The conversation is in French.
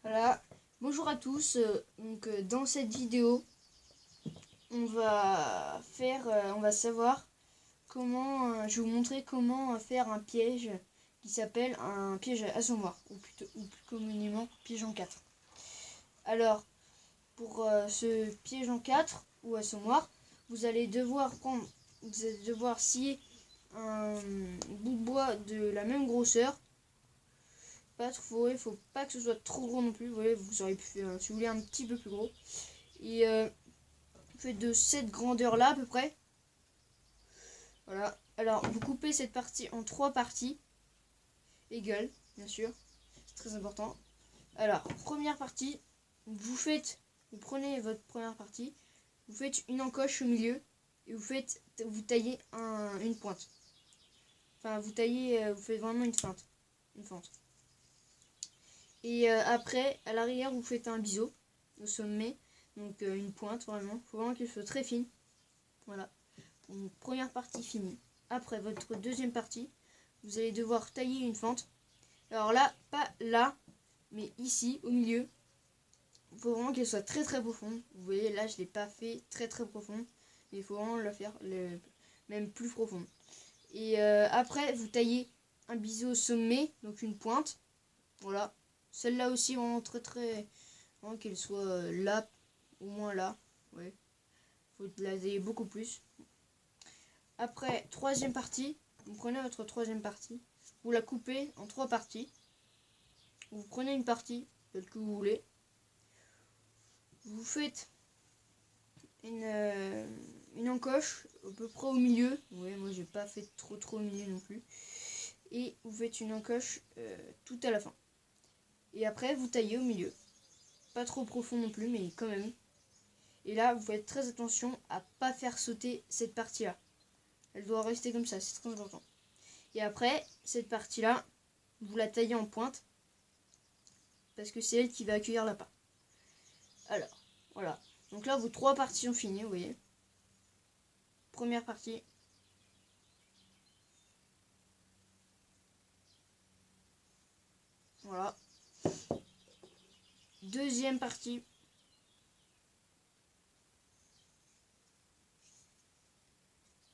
Voilà, bonjour à tous. Dans cette vidéo, on va savoir comment, je vais vous montrer comment faire un piège qui s'appelle un piège à assommoir, ou plus communément piège en 4. Alors, pour ce piège en 4 ou assommoir, vous allez devoir scier un bout de bois de la même grosseur. Pas trop, il faut pas que ce soit trop gros non plus. Vous voyez, vous auriez pu faire, si vous voulez, un petit peu plus gros. Et faites de cette grandeur là à peu près. Voilà. Alors vous coupez cette partie en 3 parties égales, bien sûr. C'est très important. Alors, première partie, vous prenez votre première partie, vous faites une encoche au milieu et vous taillez une pointe. Enfin, vous faites vraiment une fente. Et après, à l'arrière, vous faites un biseau au sommet. Donc une pointe, vraiment. Il faut vraiment qu'elle soit très fine. Voilà. Une première partie finie. Après, votre deuxième partie, vous allez devoir tailler une fente. Alors là, pas là, mais ici, au milieu. Il faut vraiment qu'elle soit très très profonde. Vous voyez, là, je ne l'ai pas fait très très profond. Mais il faut vraiment la faire même plus profonde. Et après, vous taillez un biseau au sommet, donc une pointe. Voilà. Celle-là aussi, vraiment très très... Vraiment qu'elle soit là, au moins là. Ouais. Faut la tailler beaucoup plus. Après, troisième partie. Vous prenez votre troisième partie. Vous la coupez en 3 parties. Vous prenez une partie, celle que vous voulez. Vous faites une encoche à peu près au milieu. Ouais, moi j'ai pas fait trop au milieu non plus. Et vous faites une encoche tout à la fin. Et après, vous taillez au milieu. Pas trop profond non plus, mais quand même. Et là, vous faites très attention à pas faire sauter cette partie-là. Elle doit rester comme ça, c'est très important. Et après, cette partie-là, vous la taillez en pointe. Parce que c'est elle qui va accueillir l'appât. Alors, voilà. Donc là, vos 3 parties sont finies, vous voyez. Première partie. Voilà. Deuxième partie.